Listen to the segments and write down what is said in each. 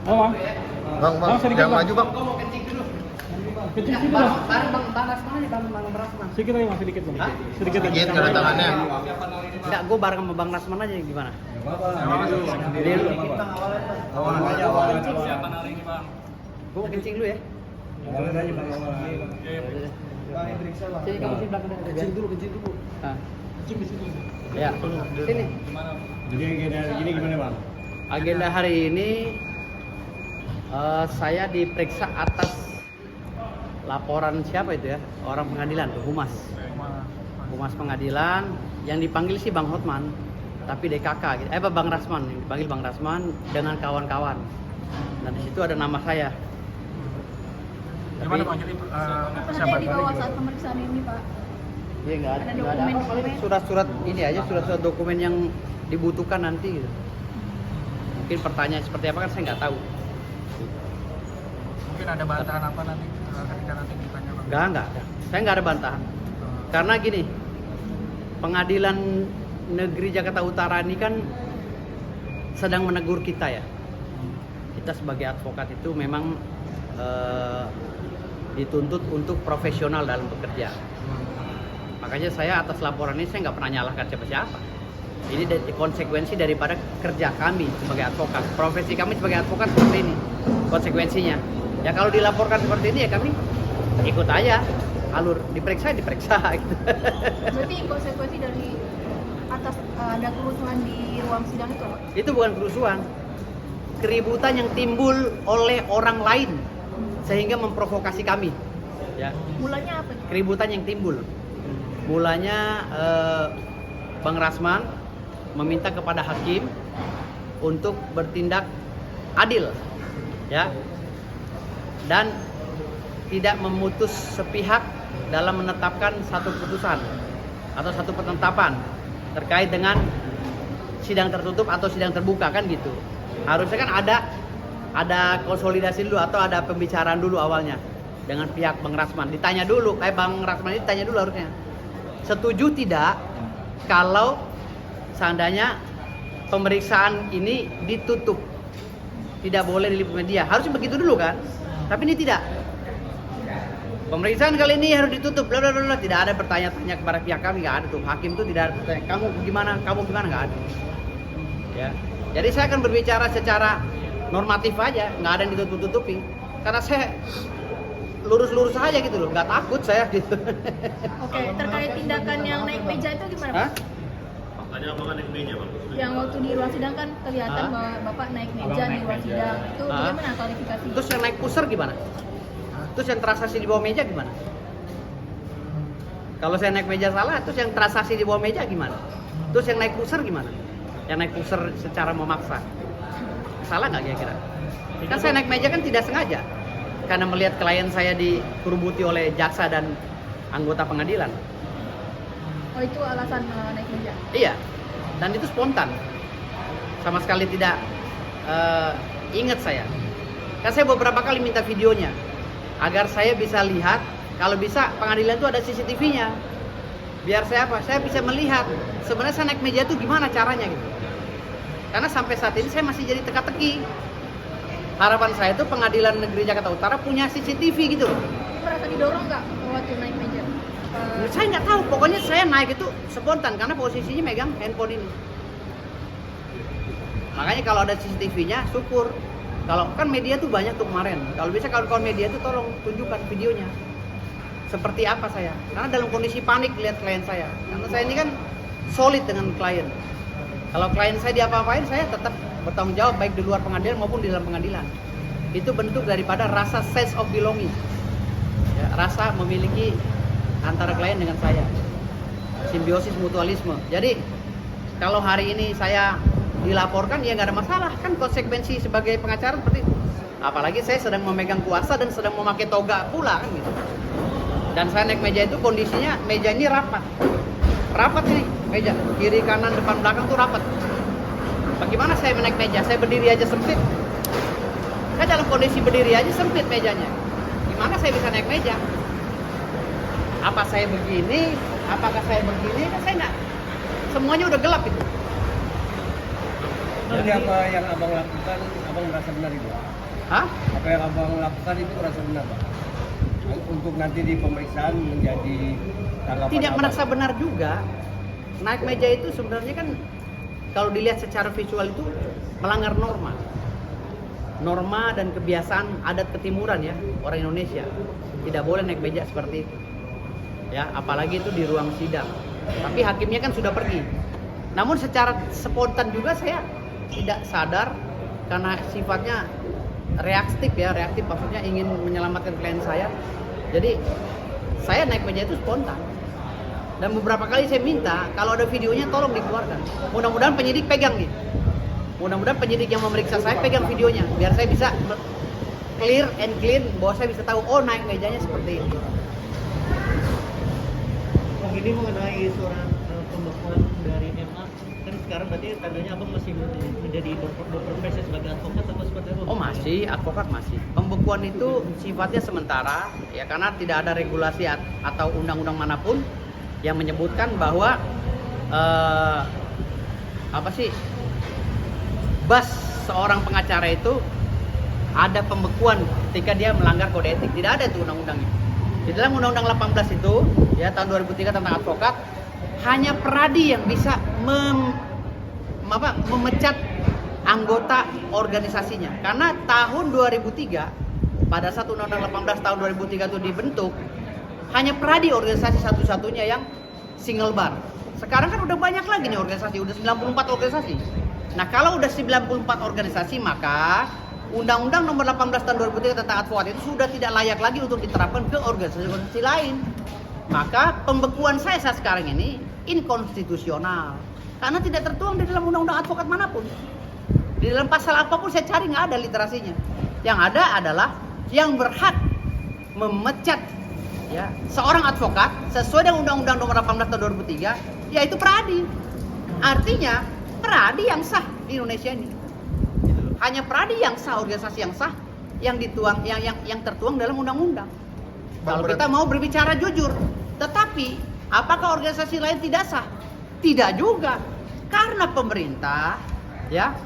Halo, Bang. Bang, sedikit, jangan Bang. maju bang. Kencing sedikit, Bang Bang. Baras mana nih Bang Rasman? Sedikit lagi, Bang, sedikit, Bang. Sedikit lagi. Sedikit kedatangannya. Enggak, gue bareng sama Bang Rasman aja gimana? Gue mau kencing dulu ya. Sini kamu sini belakang. Kencing dulu. Ah. Ya, sini. Jadi gini gimana, Bang? Agenda hari ini saya diperiksa atas laporan siapa itu ya? Orang pengadilan, Humas pengadilan yang dipanggil sih Bang Hotman, tapi DKK gitu. Bang Rasman, yang dipanggil Bang Rasman dengan kawan-kawan. Dan di situ ada nama saya. Gimana Pak? Jadi Apa saja yang dibawa saat pemeriksaan ini, Pak? Iya nggak ada dokumen apa, paling surat-surat ini aja, surat-surat dokumen yang dibutuhkan nanti gitu. Mungkin pertanyaan seperti apa kan saya nggak tahu. mungkin ada bantahan apa nanti ketika nanti ditanya Bang? Enggak. Saya nggak ada bantahan. Karena gini, Pengadilan Negeri Jakarta Utara ini kan sedang menegur kita ya. Kita sebagai advokat itu memang dituntut untuk profesional dalam bekerja. Makanya saya atas laporan ini saya nggak pernah nyalahkan siapa-siapa. Ini konsekuensi daripada kerja kami sebagai advokat. Profesi kami sebagai advokat seperti ini konsekuensinya. Ya kalau dilaporkan seperti ini ya kami ikut aja alur, diperiksa gitu. Berarti konsekuensi dari atas ada kerusuhan di ruang sidang itu, Pak? Itu bukan kerusuhan, keributan yang timbul oleh orang lain sehingga memprovokasi kami. Ya, Mulanya apa? keributan yang timbul. Mulanya Bang Rasman meminta kepada hakim untuk bertindak adil, ya, dan tidak memutus sepihak dalam menetapkan satu putusan atau satu penetapan terkait dengan sidang tertutup atau sidang terbuka kan gitu. Harusnya kan ada konsolidasi dulu atau ada pembicaraan dulu awalnya dengan pihak Bang Rasman. Ditanya dulu, Bang Rasman ini ditanya dulu harusnya. Setuju tidak kalau seandainya pemeriksaan ini ditutup, tidak boleh diliput media? Harusnya begitu dulu kan? Tapi ini tidak. Pemeriksaan kali ini harus ditutup, bla bla bla. Tidak ada bertanya-tanya kepada pihak kami, nggak ada tuh. Hakim tuh tidak ada bertanya, kamu gimana, nggak ada. Ya. Jadi saya akan berbicara secara normatif aja, nggak ada yang ditutup-tutupi. Karena saya lurus-lurus aja gitu loh, nggak takut saya gitu. Oke, terkait tindakan yang naik meja itu gimana, Pak? Hah? Tanya apa naik meja bang? Yang waktu di ruang sidang kan kelihatan bahwa Bapak naik meja di ruang sidang. Itu bagaimana klarifikasi? Terus yang naik pusar gimana? Terus yang transaksi di bawah meja gimana? Kalau saya naik meja salah, terus yang transaksi di bawah meja gimana? Terus yang naik pusar gimana? Yang naik pusar secara memaksa, salah nggak kira-kira? Kan saya naik meja kan tidak sengaja, karena melihat klien saya dikerubuti oleh jaksa dan anggota pengadilan. Oh, itu alasan naik meja? Iya, dan itu spontan, sama sekali tidak ingat saya. Kan saya beberapa kali minta videonya, agar saya bisa lihat, kalau bisa pengadilan itu ada CCTV-nya. Biar saya apa? Saya bisa melihat sebenarnya saya naik meja itu gimana caranya gitu. Karena sampai saat ini saya masih jadi teka-teki. Harapan saya itu Pengadilan Negeri Jakarta Utara punya CCTV gitu loh. Merasa didorong nggak waktu naik meja? Saya nggak tahu, pokoknya saya naik itu spontan karena posisinya megang handphone ini. Makanya kalau ada CCTV-nya, syukur. Kalau kan media tuh banyak tuh kemarin. Kalau bisa kawan-kawan media tuh tolong tunjukkan videonya. Seperti apa saya? Karena dalam kondisi panik lihat klien saya. Karena saya ini kan solid dengan klien. Kalau klien saya diapa-apain, saya tetap bertanggung jawab baik di luar pengadilan maupun di dalam pengadilan. Itu bentuk daripada rasa sense of belonging. Ya, rasa memiliki antara klien dengan saya. Simbiosis mutualisme. Jadi kalau hari ini saya dilaporkan ya nggak ada masalah, kan konsekuensi sebagai pengacara seperti itu. Apalagi saya sedang memegang kuasa dan sedang memakai toga pula kan gitu. Dan saya naik meja itu kondisinya meja ini rapat ini meja, kiri kanan depan belakang tuh rapat. Bagaimana saya naik meja? Saya berdiri aja sempit. Saya dalam kondisi berdiri aja sempit mejanya. Gimana saya bisa naik meja? Apa saya begini? Apakah saya begini? Kan saya nggak. Semuanya udah gelap itu. Jadi apa yang abang lakukan, abang merasa benar itu? Hah? Apa yang abang lakukan itu merasa benar, Pak? Untuk nanti di pemeriksaan menjadi tanggapan Tidak abang. merasa benar juga. Naik meja itu sebenarnya kan kalau dilihat secara visual itu melanggar norma dan kebiasaan adat ketimuran ya orang Indonesia. Tidak boleh naik meja seperti itu ya, apalagi itu di ruang sidang. Tapi hakimnya kan sudah pergi. Namun secara spontan juga saya tidak sadar karena sifatnya reaktif maksudnya ingin menyelamatkan klien saya. Jadi saya naik meja itu spontan. Dan beberapa kali saya minta kalau ada videonya tolong dikeluarkan. Mudah-mudahan penyidik pegang nih. Mudah-mudahan penyidik yang memeriksa saya pegang videonya biar saya bisa clear and clean bahwa saya bisa tahu oh naik mejanya seperti ini. Bang, ini mengenai surat pembekuan dari MA, kan sekarang berarti tandanya abang masih menjadi berprofesi sebagai advokat atau seperti apa? Oh masih, advokat masih. Pembekuan itu sifatnya sementara ya karena tidak ada regulasi atau undang-undang manapun yang menyebutkan bahwa bas seorang pengacara itu ada pembekuan ketika dia melanggar kode etik. Tidak ada itu undang-undangnya. Di dalam Undang-Undang 18 itu ya tahun 2003 tentang advokat hanya peradi yang bisa memecat anggota organisasinya. Karena tahun 2003 pada saat Undang-Undang 18 tahun 2003 itu dibentuk hanya peradi organisasi satu-satunya yang single bar. Sekarang kan udah banyak lagi nih organisasi, udah 94 organisasi. Nah kalau udah 94 organisasi maka Undang-Undang nomor 18 tahun 2003 tentang advokat itu sudah tidak layak lagi untuk diterapkan ke organisasi-organisasi lain. Maka pembekuan saya saat sekarang ini inkonstitusional karena tidak tertuang di dalam undang-undang advokat manapun. Di dalam pasal apapun saya cari nggak ada literasinya. Yang ada adalah yang berhak memecat ya seorang advokat sesuai dengan Undang-Undang nomor 18 tahun 2003 yaitu peradi. Artinya peradi yang sah di Indonesia ini. Hanya peradi yang sah, organisasi yang sah yang dituang yang tertuang dalam undang-undang. Kalau kita mau berbicara jujur, tetapi apakah organisasi lain tidak sah? Tidak juga. Karena pemerintah ya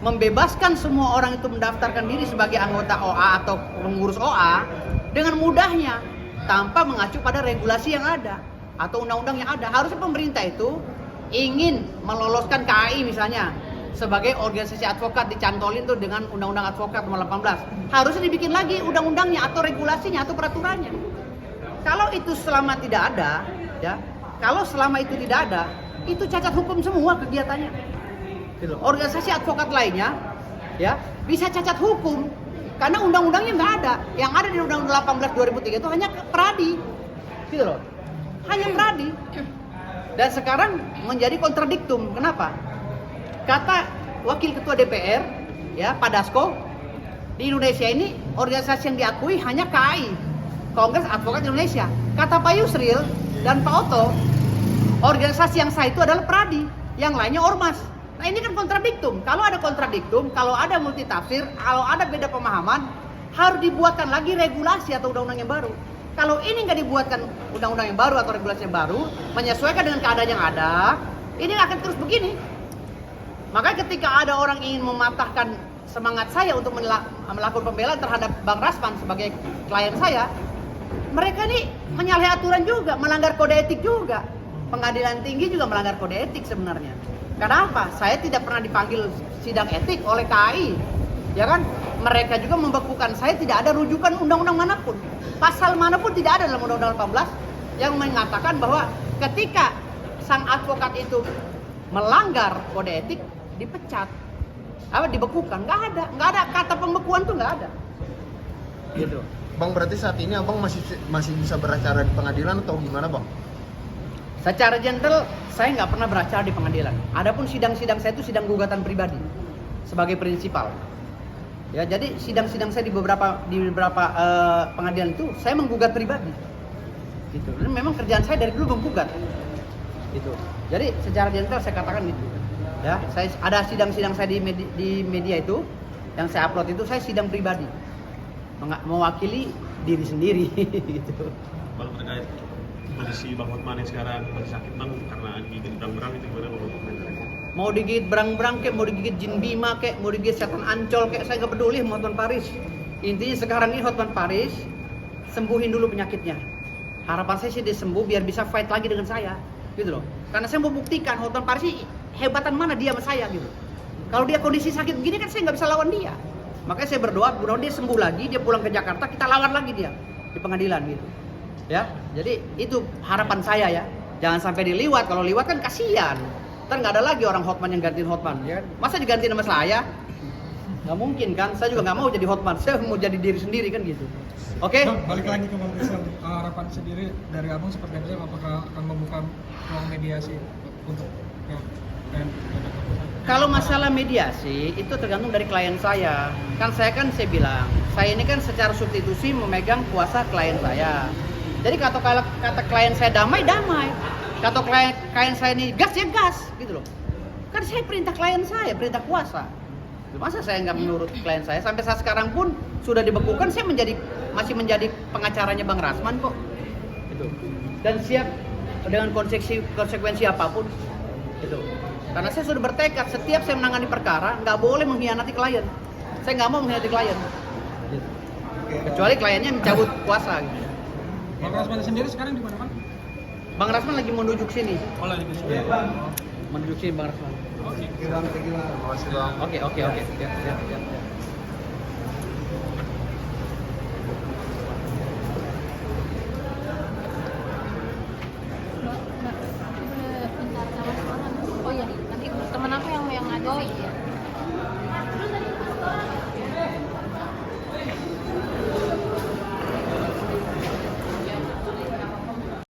membebaskan semua orang itu mendaftarkan diri sebagai anggota OA atau pengurus OA dengan mudahnya tanpa mengacu pada regulasi yang ada atau undang-undang yang ada. Harusnya pemerintah itu ingin meloloskan KAI misalnya sebagai organisasi advokat dicantolin tuh dengan undang-undang advokat nomor 18. Harusnya dibikin lagi undang-undangnya atau regulasinya atau peraturannya. Kalau itu selama tidak ada, ya, kalau selama itu tidak ada, itu cacat hukum semua kegiatannya. Gitu. Organisasi advokat lainnya, ya, bisa cacat hukum karena undang-undangnya nggak ada. Yang ada di Undang-Undang 18 2003 itu hanya peradi, gitu loh, hanya peradi. Dan sekarang menjadi kontradiktum. Kenapa? Kata Wakil Ketua DPR, ya Pak Dasko, di Indonesia ini organisasi yang diakui hanya KAI, Kongres Advokat Indonesia. Kata Pak Yusril dan Pak Oto, organisasi yang sah itu adalah peradi, yang lainnya ormas. Nah ini kan kontradiktum. Kalau ada kontradiktum, kalau ada multitafsir, kalau ada beda pemahaman, harus dibuatkan lagi regulasi atau undang-undang yang baru. Kalau ini nggak dibuatkan undang-undang yang baru atau regulasi yang baru, menyesuaikan dengan keadaan yang ada, ini akan terus begini. Makanya ketika ada orang ingin mematahkan semangat saya untuk melakukan pembelaan terhadap Bang Rasman sebagai klien saya, mereka ini menyalahi aturan juga, melanggar kode etik juga. Pengadilan tinggi juga melanggar kode etik sebenarnya. Karena apa? Saya tidak pernah dipanggil sidang etik oleh KAI. Ya kan? Mereka juga membekukan saya, tidak ada rujukan undang-undang manapun. Pasal manapun tidak ada dalam Undang-Undang 18 yang mengatakan bahwa ketika sang advokat itu melanggar kode etik, dipecat, dibekukan, nggak ada kata pembekuan tuh nggak ada. Gitu. Bang, berarti saat ini abang masih bisa beracara di pengadilan atau gimana, Bang? Secara general saya nggak pernah beracara di pengadilan. Adapun sidang-sidang saya itu sidang gugatan pribadi sebagai prinsipal. Ya, jadi sidang-sidang saya di beberapa pengadilan itu saya menggugat pribadi. Gitu. Dan memang kerjaan saya dari dulu menggugat. Gitu. Jadi secara general saya katakan gitu. Ya, saya ada sidang-sidang saya di media itu yang saya upload itu saya sidang pribadi. Mewakili diri sendiri gitu. Bang, terkait kondisi Bang Hotman yang sekarang masih sakit Bang karena gigi Bang Bram itu gimana Bang? Mau digigit berang-berang kek, mau digigit jin bima kek, mau digigit setan ancol kek, saya nggak peduli sama Hotman Paris. Intinya sekarang ini Hotman Paris sembuhin dulu penyakitnya. Harapan saya sih dia sembuh biar bisa fight lagi dengan saya, gitu loh. Karena saya mau buktikan Hotman Paris ini hebatan mana dia sama saya gitu. Kalau dia kondisi sakit begini kan saya nggak bisa lawan dia. Makanya saya berdoa mudah-mudahan dia sembuh lagi, dia pulang ke Jakarta, kita lawan lagi dia di pengadilan gitu. Ya, jadi itu harapan saya ya. Jangan sampai diliwat. Kalau liwat kan kasihan. Ntar nggak ada lagi orang Hotman yang gantiin Hotman, ya kan? Masa digantiin sama saya? Nggak mungkin kan? Saya juga nggak mau jadi Hotman. Saya mau jadi diri sendiri kan gitu. Oke? Bang, balik lagi ke Bang Rizal, harapan sendiri dari abang seperti apa? Apakah akan membuka ruang mediasi untuk ya, dan Kalau masalah mediasi itu tergantung dari klien saya. Saya bilang, saya ini kan secara substitusi memegang kuasa klien saya. Jadi kata klien saya damai, kata klien saya ini gas ya gas, gitu loh. Kan saya perintah klien saya, perintah kuasa. Masa saya nggak menurut klien saya? Sampai saat sekarang pun sudah dibekukan, saya masih menjadi pengacaranya Bang Rasman kok. Gitu. Dan siap dengan konsekuensi apapun. Gitu. Karena saya sudah bertekad setiap saya menangani perkara nggak boleh mengkhianati klien. Saya nggak mau mengkhianati klien. Gitu. Kecuali kliennya mencabut kuasa. Gitu. Bang Rasman sendiri sekarang di mana, Bang? Bang Rasman lagi menuju ke sini. Oh, lagi di sini. Menuju sini Bang Rasman. Oke. Terima kasih bang. Oke. Siap.